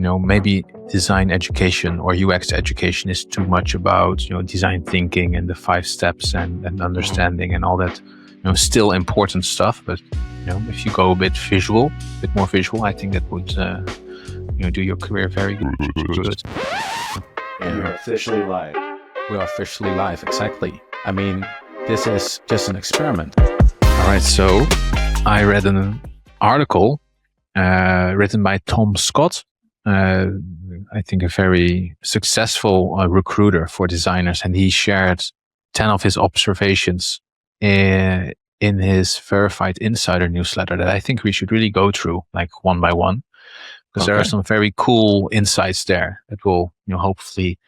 maybe design education or UX education is too much about, design thinking and the 5 steps and understanding and all that, still important stuff. But, if you go a bit more visual, I think that would, do your career very good. You're officially live. We are officially live, exactly. I mean, this is just an experiment. All right, so I read an article written by Tom Scott, I think a very successful recruiter for designers, and he shared 10 of his observations in his Verified Insider newsletter that I think we should really go through, like one by one, because there are some very cool insights there that will, hopefully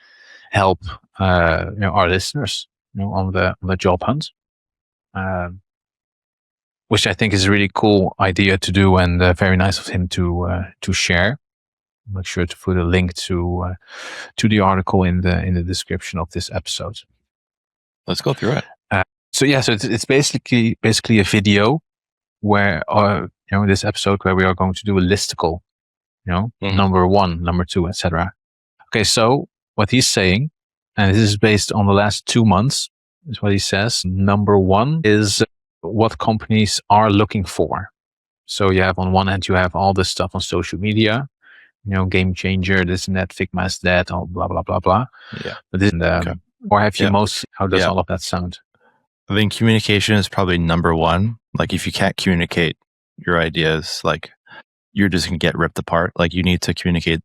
help our listeners, on the job hunt. Which I think is a really cool idea to do, and very nice of him to share. Make sure to put a link to the article in the description of this episode. Let's go through it. So it's basically a video where this episode where we are going to do a listicle, number 1, number 2, etc. Okay, so what he's saying, and this is based on the last 2 months, is what he says. Number 1 is what companies are looking for. So you have on one hand, you have all this stuff on social media, game changer, this and that, Figma is that, all blah, blah, blah, blah. Yeah. But this, or have you mostly, how does all of that sound? I think communication is probably number 1. Like if you can't communicate your ideas, like you're just going to get ripped apart. Like you need to communicate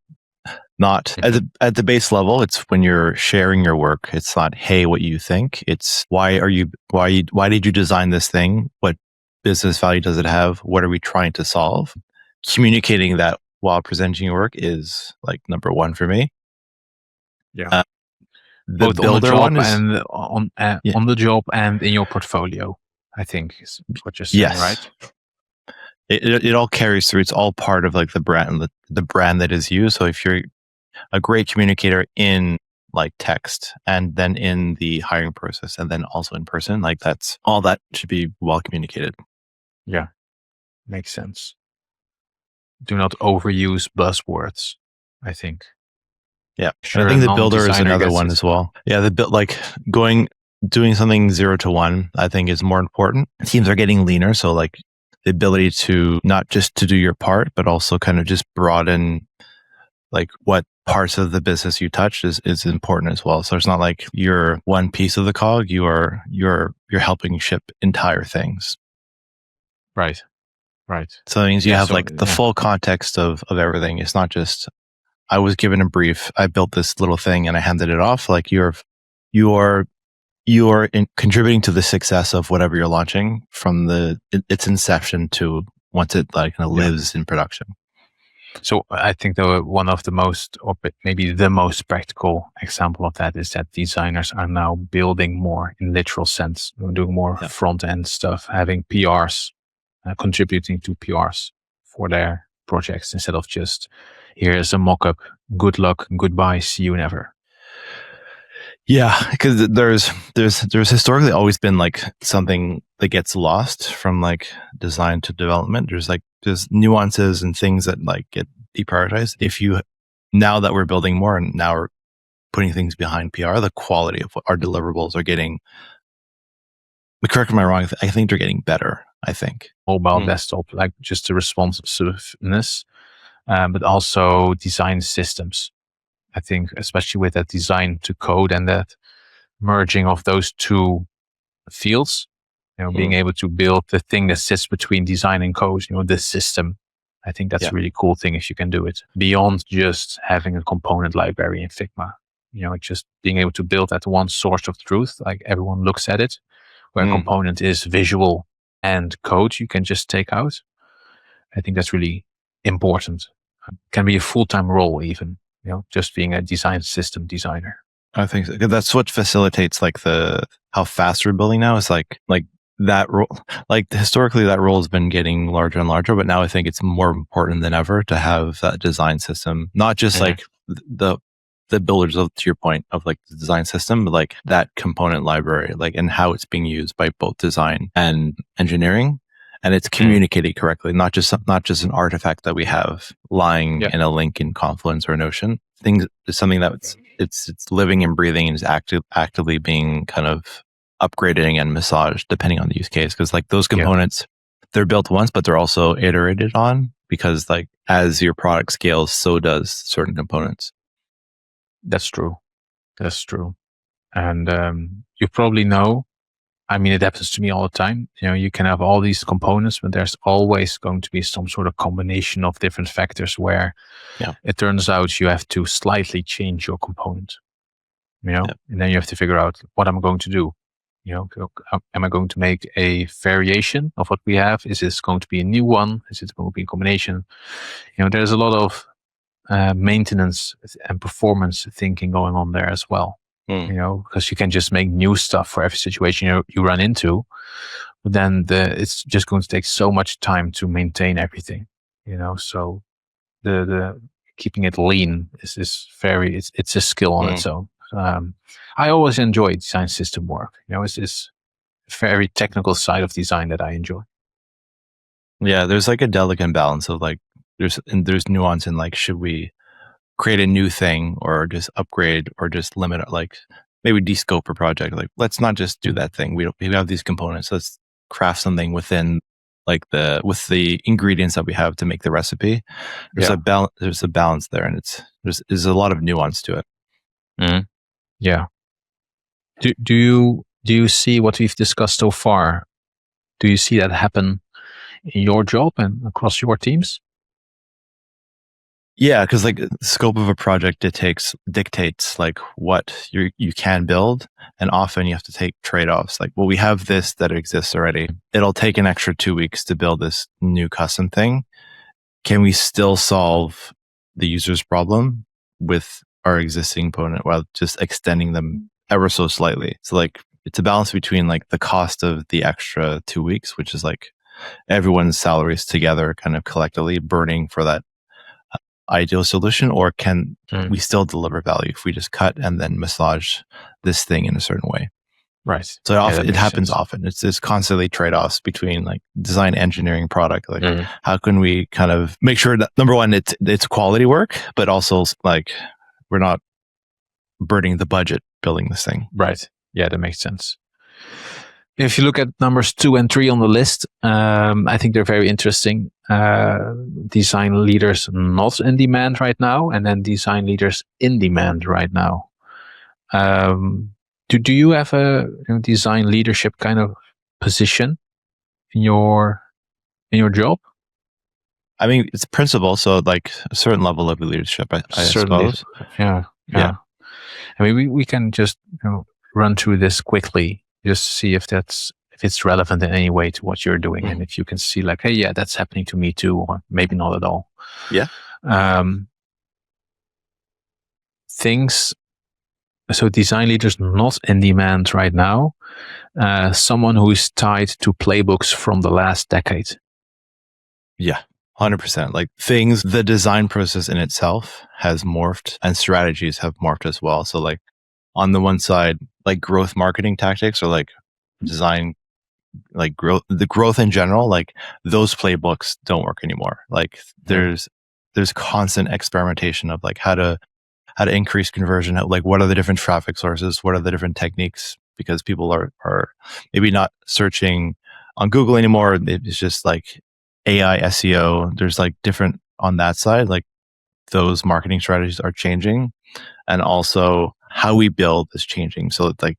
not at the base level. It's when you're sharing your work. It's not, hey, what you think. It's why did you design this thing? What business value does it have? What are we trying to solve? Communicating that while presenting your work is like number 1 for me. Yeah. The both builder on one the is job and on the job and in your portfolio, I think is what you're saying, right? It all carries through. It's all part of like the brand, the brand that is used. So if you're a great communicator in like text and then in the hiring process and then also in person, like that's all that should be well communicated. Yeah, makes sense. Do not overuse buzzwords, I think. Yeah, sure. I think the builder is another one as well. Yeah, doing something 0 to 1, I think is more important. Teams are getting leaner, so like the ability to not just to do your part, but also kind of just broaden like what parts of the business you touch is important as well. So it's not like you're one piece of the cog. You're helping ship entire things. Right. So it means you have like the full context of everything. It's not just I was given a brief, I built this little thing and I handed it off. Like you are contributing to the success of whatever you're launching from its inception to once it like kind of lives in production. So I think one of the most, or maybe the most practical example of that is that designers are now building more in literal sense, doing more front end stuff, having PRs, contributing to PRs for their projects instead of just here's a mock-up, good luck, goodbye, see you never. Yeah, because there's historically always been like something that gets lost from like design to development. There's nuances and things that like get deprioritized. Now that we're building more and now we're putting things behind PR, the quality of what our deliverables are getting. But correct me if I'm wrong, I think they're getting better. I think mobile, desktop, like just the responsiveness, but also design systems. I think, especially with that design to code and that merging of those two fields, being able to build the thing that sits between design and code, the system. I think that's a really cool thing if you can do it beyond just having a component library in Figma. Just being able to build that one source of truth, like everyone looks at it, where a component is visual and code you can just take out. I think that's really important. Can be a full-time role even. Just being a design system designer. I think so. That's what facilitates like how fast we're building now is like that role. Like historically that role has been getting larger and larger, but now I think it's more important than ever to have that design system, not just like the builders to your point of like the design system, but like that component library, like and how it's being used by both design and engineering. and it's communicated correctly, not just an artifact that we have lying in a link in Confluence or Notion. Things is something that it's living and breathing and is actively being kind of upgraded and massaged depending on the use case. Because like those components, they're built once, but they're also iterated on, because like as your product scales, so does certain components. That's true. And you probably know, I mean, it happens to me all the time. You can have all these components, but there's always going to be some sort of combination of different factors where it turns out you have to slightly change your component. And then you have to figure out what I'm going to do. Am I going to make a variation of what we have? Is this going to be a new one? Is it going to be a combination? There's a lot of maintenance and performance thinking going on there as well. Because you can just make new stuff for every situation you run into, but then it's just going to take so much time to maintain everything. So the keeping it lean is very it's a skill on its own. I always enjoy design system work. It's this very technical side of design that I enjoy. Yeah, there's like a delicate balance of like there's nuance in like, should we create a new thing or just upgrade or just limit it, like maybe descope a project. Like, let's not just do that thing. We have these components. Let's craft something within like with the ingredients that we have to make the recipe. There's a balance there, and there's a lot of nuance to it. Mm-hmm. Yeah. Do you see what we've discussed so far? Do you see that happen in your job and across your teams? Yeah, because like the scope of a project dictates like what you can build, and often you have to take trade-offs. Like, well, we have this that exists already. It'll take an extra 2 weeks to build this new custom thing. Can we still solve the user's problem with our existing component while just extending them ever so slightly? So like it's a balance between like the cost of the extra 2 weeks, which is like everyone's salaries together kind of collectively burning for that ideal solution, or can we still deliver value if we just cut and then massage this thing in a certain way? Right. So it happens often. It's constantly trade-offs between like design, engineering, product. Like how can we kind of make sure that, number one, it's quality work, but also like we're not burning the budget building this thing. Right. Yeah, that makes sense. If you look at numbers 2 and 3 on the list, I think they're very interesting. Design leaders not in demand right now, and then design leaders in demand right now. Do you have a design leadership kind of position in your job? I mean, it's principle, so like a certain level of leadership, I suppose. Yeah. I mean, we can just run through this quickly. Just see if it's relevant in any way to what you're doing, and if you can see like, hey, yeah, that's happening to me too, or maybe not at all. Yeah. Things. So design leaders not in demand right now. Someone who is tied to playbooks from the last decade. Yeah. 100%. Like the design process in itself has morphed, and strategies have morphed as well. So like on the one side, like growth marketing tactics, or like design, like the growth in general, like those playbooks don't work anymore. Like there's constant experimentation of like how to increase conversion, like what are the different traffic sources, what are the different techniques, because people are maybe not searching on Google anymore. It's just like AI SEO. There's like different on that side, like those marketing strategies are changing, and also how we build is changing. So it's like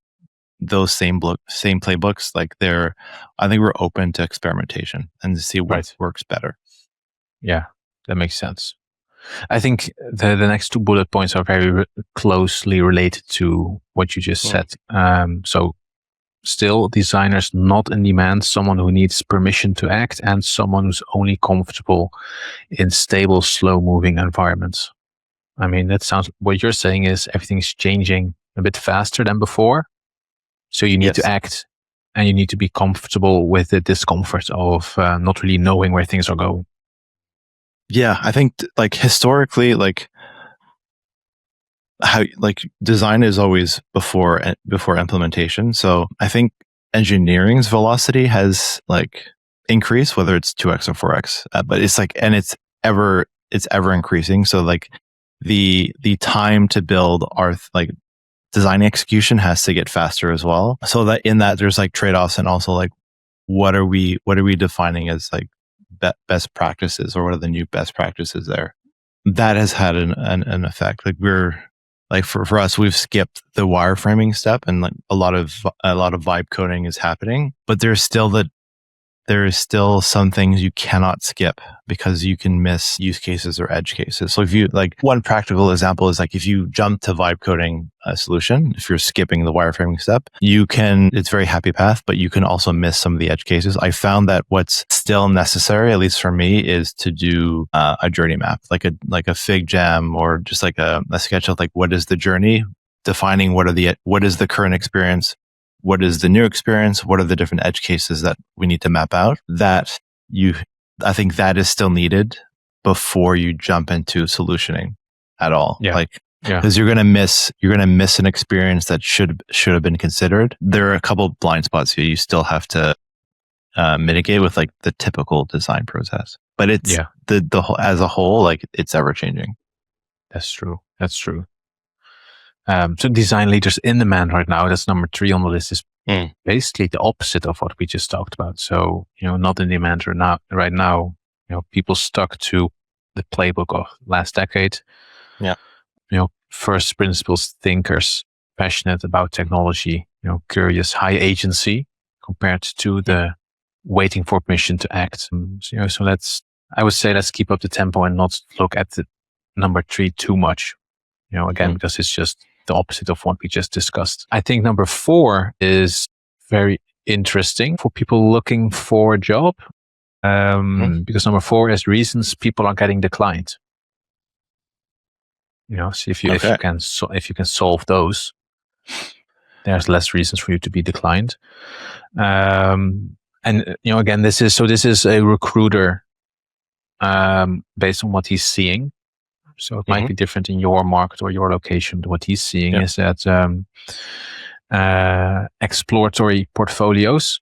those same playbooks, like I think we're open to experimentation and to see what works better. Yeah, that makes sense. I think the next 2 bullet points are very closely related to what you just said. So still designers not in demand, someone who needs permission to act, and someone who's only comfortable in stable, slow moving environments. I mean, what you're saying is everything's changing a bit faster than before. So you need to act, and you need to be comfortable with the discomfort of not really knowing where things are going. Yeah, I think like historically, like how like design is always before implementation. So I think engineering's velocity has like increase, whether it's 2x or 4x, but it's like, and it's ever increasing. So like the time to build our like design execution has to get faster as well. So that in that there's like trade-offs, and also like what are we defining as like best practices, or what are the new best practices there? That has had an effect. Like we're like for us, we've skipped the wireframing step, and like a lot of vibe coding is happening, but there is still some things you cannot skip because you can miss use cases or edge cases. So if you like, one practical example is like if you jump to vibe coding a solution, if you're skipping the wireframing step, it's very happy path, but you can also miss some of the edge cases. I found that what's still necessary, at least for me, is to do a journey map, like a fig jam, or just like a sketch of like, what is the journey, defining what is the current experience, what is the new experience, what are the different edge cases that we need to map out. I think that is still needed before you jump into solutioning at all. Yeah. Like, because you're gonna miss an experience that should have been considered. There are a couple of blind spots here you still have to mitigate with like the typical design process. But it's the whole, as a whole, like it's ever changing. That's true. So design leaders in demand right now, that's number 3 on the list, is basically the opposite of what we just talked about. So, not in demand right now, people stuck to the playbook of last decade. Yeah. First principles thinkers, passionate about technology, curious, high agency, compared to the waiting for permission to act. So I would say let's keep up the tempo and not look at the number 3 too much. Again, because it's just the opposite of what we just discussed. I think number 4 is very interesting for people looking for a job, because number 4 is reasons people are getting declined. So if you can solve those, there's less reasons for you to be declined. And again, this is a recruiter based on what he's seeing. So it might be different in your market or your location. What he's seeing is that exploratory portfolios,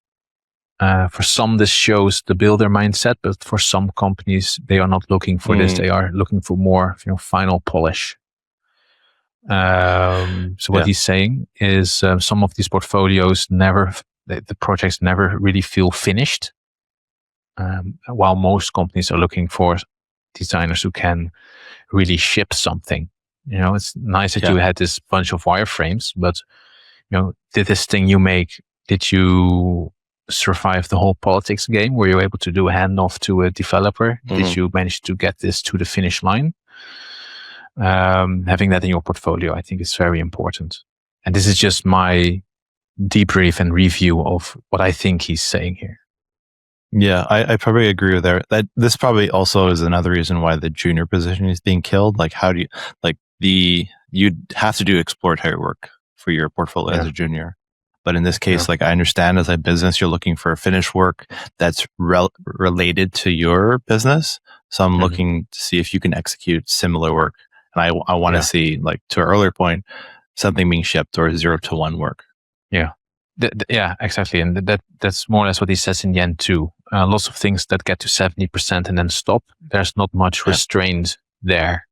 for some this shows the builder mindset, but for some companies they are not looking for this. They are looking for more final polish. So what he's saying is some of these portfolios the projects never really feel finished, while most companies are looking for designers who can really ship something. It's nice that you had this bunch of wireframes, but did this thing you make, did you survive the whole politics game? Were you able to do a handoff to a developer? Did you manage to get this to the finish line? Having that in your portfolio, I think, is very important. And this is just my debrief and review of what I think he's saying here. Yeah, I probably agree with that. This probably also is another reason why the junior position is being killed. Like, how do you, you'd have to do exploratory work for your portfolio as a junior. But in this case, like I understand as a business, you're looking for finished work that's related to your business. So I'm looking to see if you can execute similar work. And I want to see, like, to an earlier point, something being shipped or 0 to 1 work. Yeah. Exactly. And that's more or less what he says in the end too. Lots of things that get to 70% and then stop. There's not much restraint there.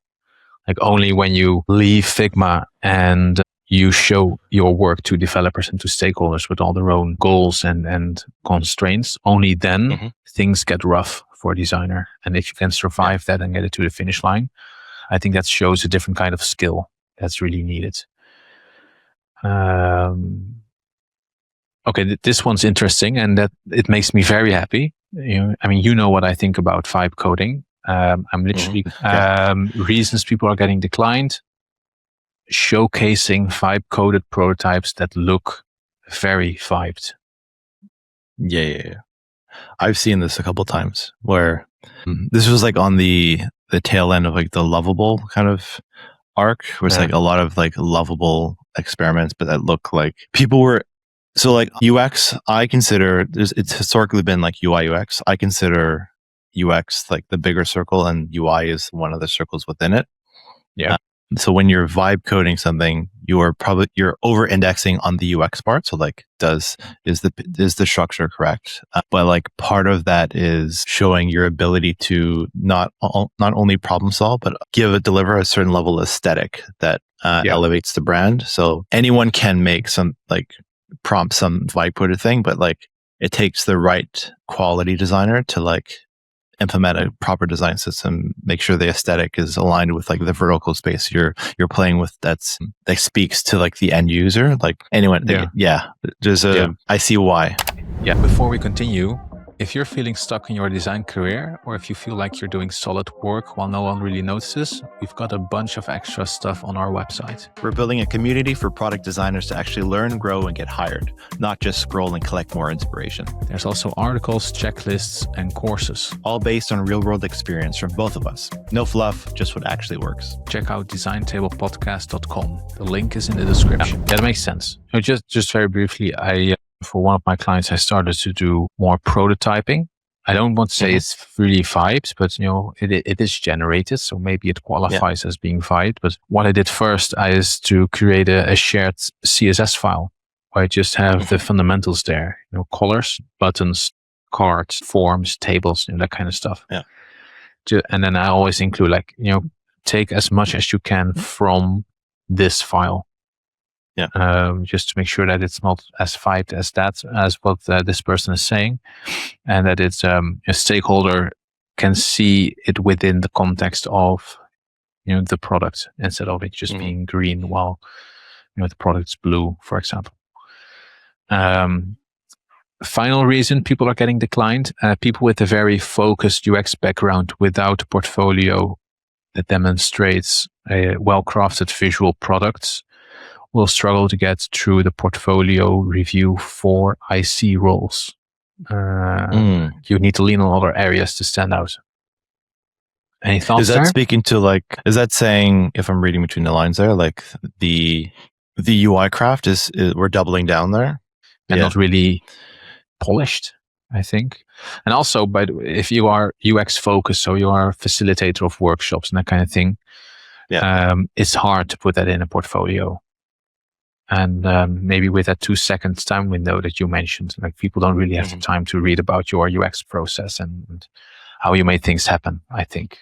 Like only when you leave Figma and you show your work to developers and to stakeholders with all their own goals and constraints, only then things get rough for a designer. And if you can survive that and get it to the finish line, I think that shows a different kind of skill that's really needed. Okay, this one's interesting, and that it makes me very happy. What I think about vibe coding. I'm literally reasons people are getting declined, showcasing vibe coded prototypes that look very vibed. Yeah. I've seen this a couple times where this was like on the tail end of like the lovable kind of arc, where it's like a lot of like lovable experiments, but that look like people were. So like UX, I consider it's historically been like UI UX. I consider UX like the bigger circle, and UI is one of the circles within it. Yeah. So when you're vibe coding something, you're over indexing on the UX part. So like, is the structure correct? But like part of that is showing your ability to not only problem solve, but deliver a certain level of aesthetic that elevates the brand. So anyone can make some like prompt some vibe coder thing, but like it takes the right quality designer to like implement a proper design system, make sure the aesthetic is aligned with like the vertical space you're playing with that speaks to like the end user. Like anyone, I see why. Yeah. Before we continue, if you're feeling stuck in your design career, or if you feel like you're doing solid work while no one really notices, we've got a bunch of extra stuff on our website. We're building a community for product designers to actually learn, grow, and get hired, not just scroll and collect more inspiration. There's also articles, checklists, and courses. All based on real-world experience from both of us. No fluff, just what actually works. Check out designtablepodcast.com. The link is in the description. Yeah, that makes sense. Just very briefly, for one of my clients, I started to do more prototyping. I don't want to say it's really vibes, but it is generated, so maybe it qualifies as being vibe. But what I did first is to create a shared CSS file where I just have the fundamentals there, colors, buttons, cards, forms, tables, that kind of stuff. Yeah. And then I always include take as much as you can from this file. Yeah. Just to make sure that it's not as vibed as what this person is saying, and that it's a stakeholder can see it within the context of the product instead of it just being green while the product's blue, for example. Final reason people are getting declined: people with a very focused UX background without a portfolio that demonstrates a well-crafted visual products will struggle to get through the portfolio review for IC roles. You need to lean on other areas to stand out. Any thoughts Is that there? speaking to is that saying, if I'm reading between the lines there, like the UI craft is we're doubling down there? And not really polished, I think. And also, by the way, if you are UX focused, so you are a facilitator of workshops and that kind of thing, it's hard to put that in a portfolio. And maybe with that 2 seconds time window that you mentioned, like people don't really have the time to read about your UX process and how you made things happen, I think.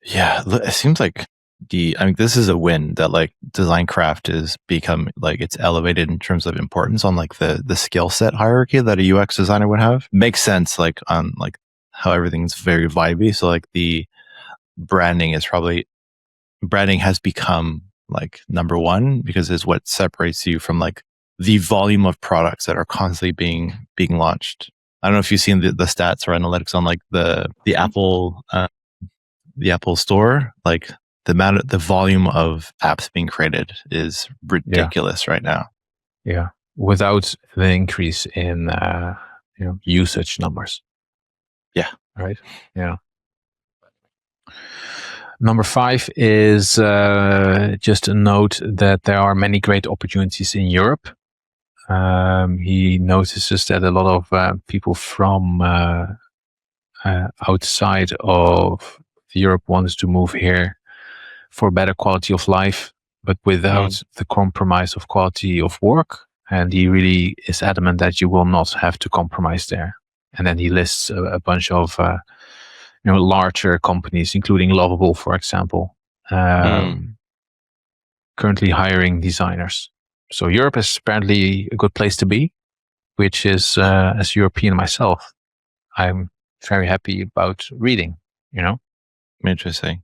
Yeah, it seems like this is a win that like design craft is become like it's elevated in terms of importance on like the skill set hierarchy that a UX designer would have. Makes sense like on like how everything's very vibey. So like the branding has become like number one because it's what separates you from like the volume of products that are constantly being launched. I don't know if you've seen the stats or analytics on like the Apple store. Like the volume of apps being created is ridiculous right now. Yeah, without the increase in usage numbers. Yeah. Right. Yeah. Number 5 is just a note that there are many great opportunities in Europe. He notices that a lot of people from outside of Europe wants to move here for better quality of life, but without the compromise of quality of work. And he really is adamant that you will not have to compromise there. And then he lists a bunch of larger companies, including Lovable, for example, currently hiring designers. So Europe is apparently a good place to be, which is, as a European myself, I'm very happy about reading, Interesting.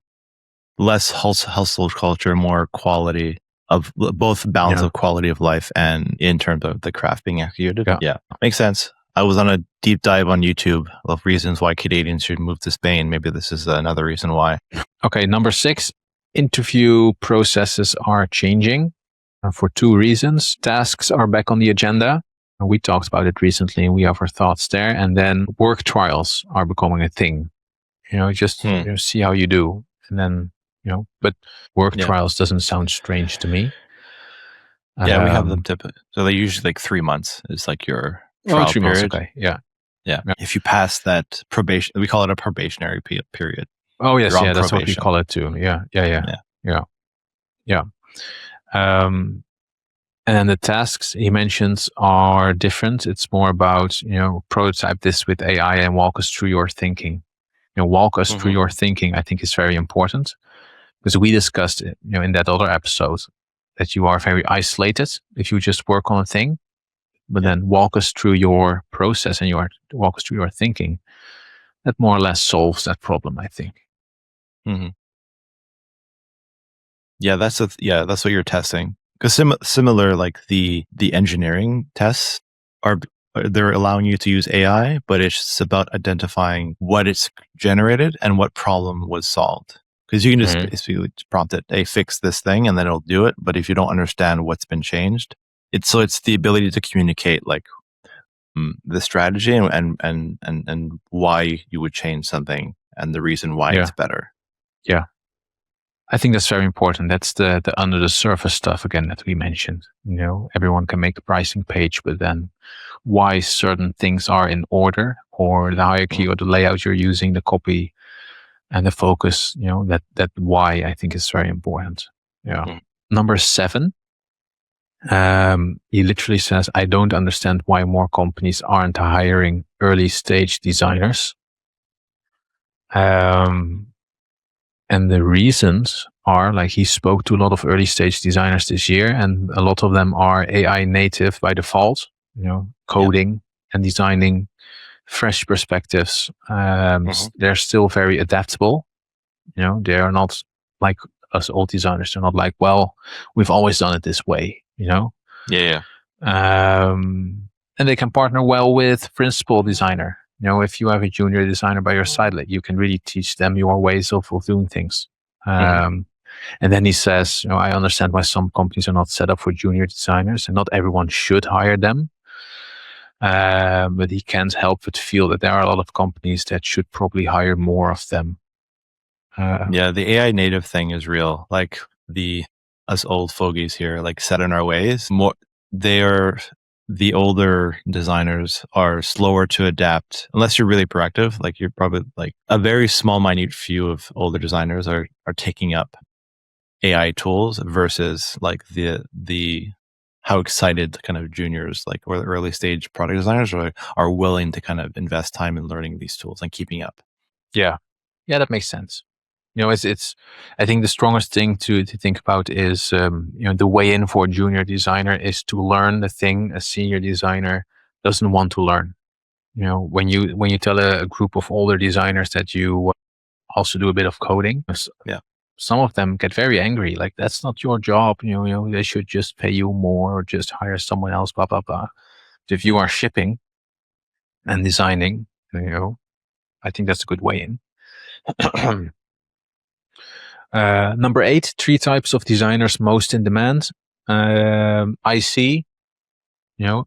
Less hustle culture, more quality of both balance of quality of life and in terms of the craft being executed. Yeah, makes sense. I was on a deep dive on YouTube of reasons why Canadians should move to Spain. Maybe this is another reason why. Okay, number 6, interview processes are changing for 2 reasons. Tasks are back on the agenda. We talked about it recently and we have our thoughts there. And then work trials are becoming a thing. Just see how you do. And then, but work trials doesn't sound strange to me. Yeah, we have them typically. So they're usually like 3 months is like your trial 3 period. months, okay. Yeah. If you pass that probation, we call it a probationary period. Oh yes, that's what we call it too. Yeah. And then the tasks he mentions are different. It's more about, prototype this with AI and walk us through your thinking. Walk us through your thinking, I think is very important, because we discussed, in that other episode, that you are very isolated if you just work on a thing, but then walk us through your process and walk us through your thinking. That more or less solves that problem, I think. Mm-hmm. Yeah, that's what you're testing. Because similar, like the engineering tests they're allowing you to use AI, but it's about identifying what it's generated and what problem was solved. Because you can just basically prompt it, "Hey, fix this thing," and then it'll do it. But if you don't understand what's been changed, it's the ability to communicate like the strategy and why you would change something and the reason why it's better. Yeah. I think that's very important. That's the under the surface stuff again that we mentioned. Everyone can make a pricing page, but then why certain things are in order, or the hierarchy or the layout you're using, the copy and the focus, that why I think is very important. Yeah. Number 7, he literally says, "I don't understand why more companies aren't hiring early stage designers." And the reasons are, like, he spoke to a lot of early stage designers this year, and a lot of them are AI native by default, coding and designing fresh perspectives. They're still very adaptable. They are not like us old designers. They're not like, well, we've always done it this way, Yeah. And they can partner well with principal designer. If you have a junior designer by your side, like, you can really teach them your ways of doing things. And then he says, I understand why some companies are not set up for junior designers, and not everyone should hire them. But he can't help but feel that there are a lot of companies that should probably hire more of them. The AI native thing is real. Like us old fogies here, like set in our ways. The older designers are slower to adapt unless you're really proactive. Like, you're probably like a very small, minute few of older designers are taking up AI tools versus like the how excited kind of juniors, like, or the early stage product designers are willing to kind of invest time in learning these tools and keeping up. Yeah, that makes sense. It's I think the strongest thing to think about is, the way in for a junior designer is to learn the thing a senior designer doesn't want to learn. When you tell a group of older designers that you also do a bit of coding, some of them get very angry. Like, that's not your job. They should just pay you more or just hire someone else. Blah blah blah. But if you are shipping and designing, I think that's a good way in. Number 8, 3 types of designers most in demand. IC,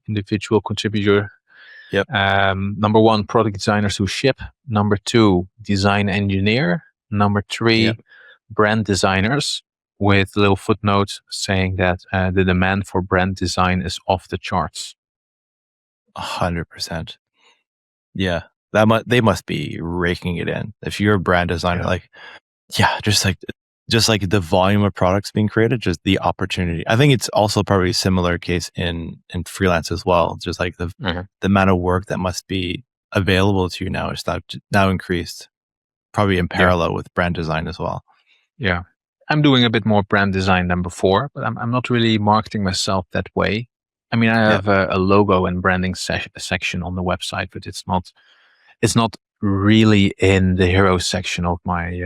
individual contributor. Yep. Number 1, product designers who ship. Number 2, design engineer. Number 3, brand designers, with a little footnote saying that the demand for brand design is off the charts. 100%. Yeah, they must be raking it in. If you're a brand designer, just like the volume of products being created, just the opportunity. I think it's also probably a similar case in freelance as well. Just like the amount of work that must be available to you now is now increased, probably in parallel with brand design as well. Yeah, I'm doing a bit more brand design than before, but I'm not really marketing myself that way. I mean, I have a logo and branding section on the website, but it's not really in the hero section of my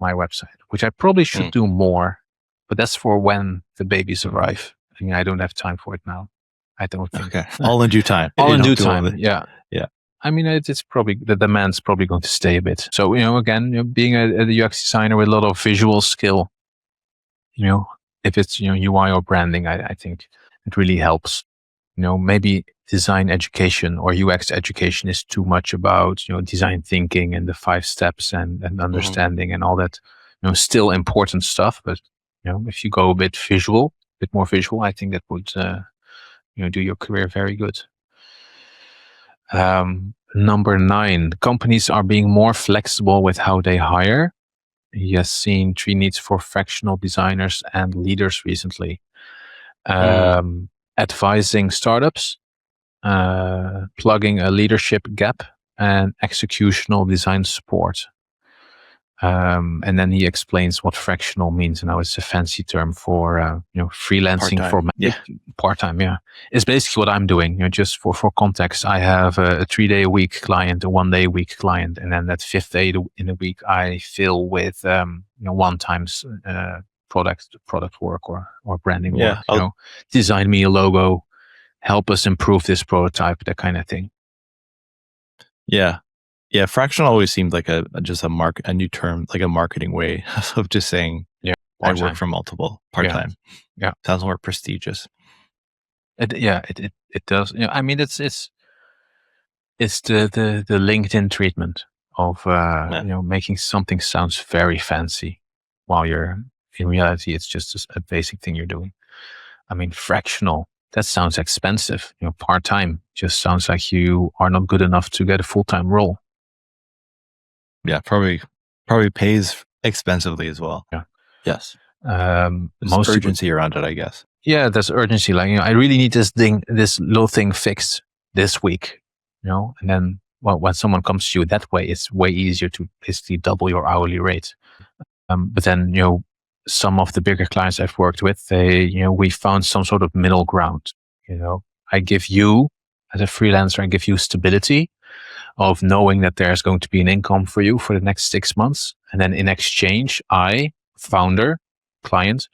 website, which I probably should do more, but that's for when the babies arrive. I mean, I don't have time for it now. I don't think. Okay. All in due time. All in due time. Yeah. I mean, it's probably, the demand's probably going to stay a bit. So, again, being a UX designer with a lot of visual skill, if it's, UI or branding, I think it really helps. Maybe design education or UX education is too much about, design thinking and the 5 steps and understanding and all that, still important stuff. But, if you go a bit more visual, I think that would, do your career very good. Number 9, companies are being more flexible with how they hire. he has seen 3 needs for fractional designers and leaders recently. Advising startups, plugging a leadership gap, and executional design support. And then he explains what fractional means, and how it's a fancy term for freelancing Part-time. part-time. Yeah, it's basically what I'm doing. Just for context, I have a 3-day a week client, a 1-day a week client, and then that 5th day in a week I fill with one-time product work or branding work. Design me a logo, help us improve this prototype, that kind of thing. Yeah. Fractional always seemed like a new term, like a marketing way of just saying, I work for multiple part-time. Yeah. Sounds more prestigious. It does. I mean, it's the LinkedIn treatment of making something sounds very fancy, while in reality it's just a basic thing you're doing. I mean, fractional, that sounds expensive. Part-time just sounds like you are not good enough to get a full-time role. Yeah, probably pays expensively as well. Yeah. Yes. Most urgency around it, I guess. Yeah, there's urgency. Like, I really need this little thing fixed this week. And then, when someone comes to you that way, it's way easier to basically double your hourly rate. But then, some of the bigger clients I've worked with, we found some sort of middle ground. I give you, as a freelancer, I give you stability of knowing that there's going to be an income for you for the next 6 months. And then in exchange, I, founder, client,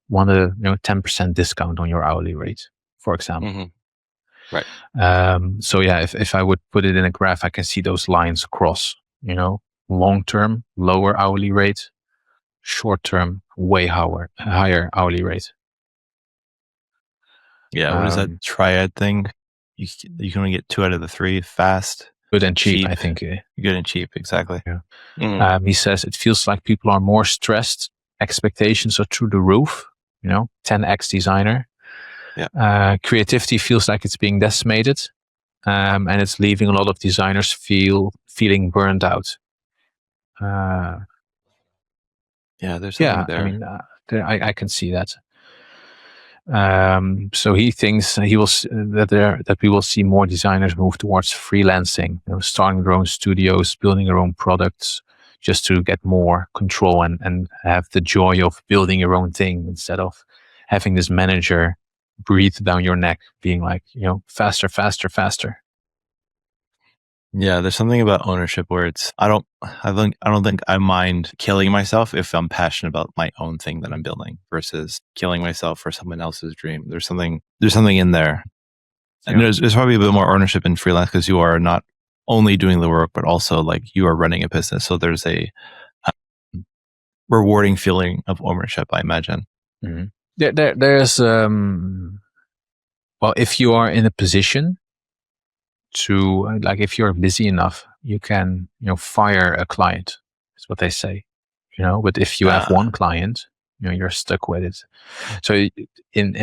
want a 10% discount on your hourly rate, for example. Mm-hmm. Right. So yeah, if I would put it in a graph, I can see those lines cross. Long term, lower hourly rate; short term, way higher hourly rate. Yeah. What is that triad thing? You can only get 2 out of the 3: fast, good and cheap. I think good and cheap. Exactly. Yeah. Mm-hmm. He says it feels like people are more stressed. Expectations are through the roof. 10x designer. Yeah. Creativity feels like it's being decimated, and it's leaving a lot of designers feeling burned out. There's something there. I mean, I can see that. So he thinks that we will see more designers move towards freelancing, starting their own studios, building their own products, just to get more control and have the joy of building your own thing, instead of having this manager breathe down your neck, being like, faster, faster, faster. Yeah, there's something about ownership where I don't think I mind killing myself if I'm passionate about my own thing that I'm building, versus killing myself for someone else's dream. There's something in there. And there's probably a bit more ownership in freelance, because you are not only doing the work, but also like you are running a business. So there's a rewarding feeling of ownership, I imagine. Mm-hmm. There's if you are in a position to, like, if you're busy enough, you can fire a client. That's what they say. But if you have one client, you're stuck with it. So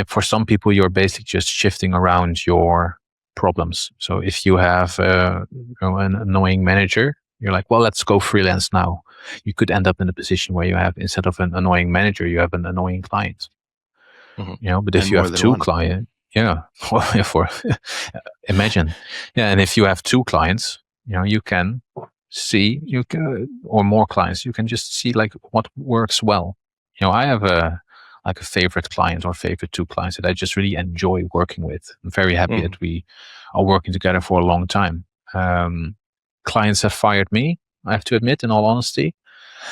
for some people, you're basically just shifting around your problems. So if you have an annoying manager, you're like, well, let's go freelance now. You could end up in a position where you have, instead of an annoying manager, you have an annoying client. Mm-hmm. But if you have 2 clients, imagine. And if you have 2 clients, you can see, or more clients, you can just see like what works well. I have a favorite client or favorite 2 clients that I just really enjoy working with. I'm very happy that we are working together for a long time. Clients have fired me, I have to admit, in all honesty,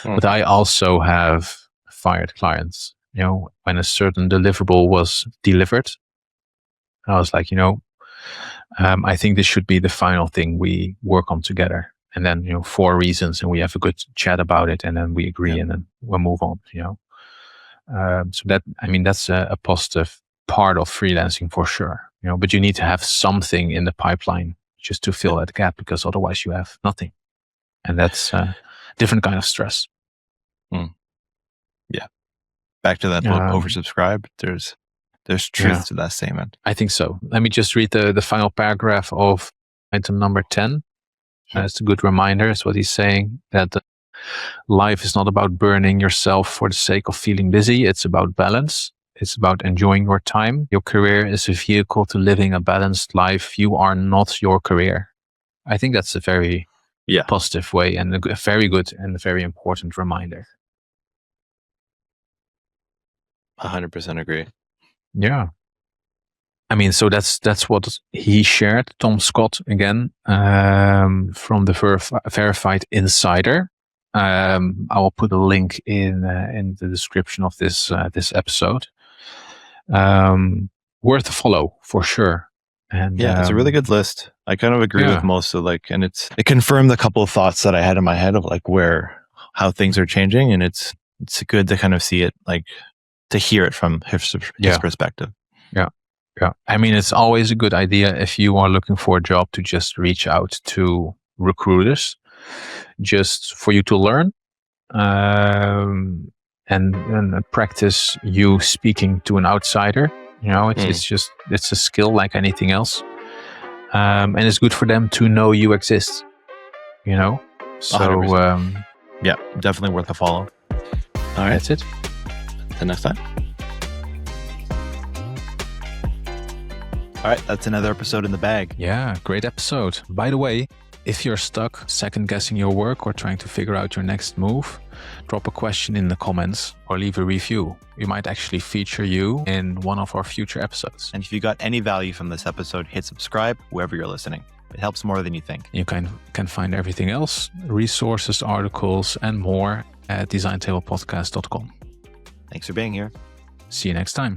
but I also have fired clients. When a certain deliverable was delivered, I was like, I think this should be the final thing we work on together. And then, for reasons, and we have a good chat about it, and then we agree, and then we'll move on, So that's a positive part of freelancing for sure, but you need to have something in the pipeline just to fill that gap, because otherwise you have nothing. And that's a different kind of stress. Yeah. Back to that book, Oversubscribed. There's truth to that statement. I think so. Let me just read the final paragraph of item number 10. It's a good reminder. It's what he's saying, that life is not about burning yourself for the sake of feeling busy. It's about balance. It's about enjoying your time. Your career is a vehicle to living a balanced life. You are not your career. I think that's a very positive way and a very good and a very important reminder. 100% agree. Yeah. I mean, so that's what he shared, Tom Scott, again, from the Verified Insider. I will put a link in the description of this episode. Worth a follow for sure. And it's a really good list. I kind of agree with most of and it confirmed a couple of thoughts that I had in my head of how things are changing, and it's good to kind of see it, to hear it from his perspective. Yeah. I mean, it's always a good idea if you are looking for a job to just reach out to recruiters just for you to learn and practice you speaking to an outsider. It's a skill like anything else. And it's good for them to know you exist, So, 100%. Definitely worth a follow. All right. That's it. Until next time. All right, that's another episode in the bag. Yeah, great episode. By the way, if you're stuck second-guessing your work or trying to figure out your next move, drop a question in the comments or leave a review. We might actually feature you in one of our future episodes. And if you got any value from this episode, hit subscribe wherever you're listening. It helps more than you think. You can find everything else, resources, articles, and more at designtablepodcast.com. Thanks for being here. See you next time.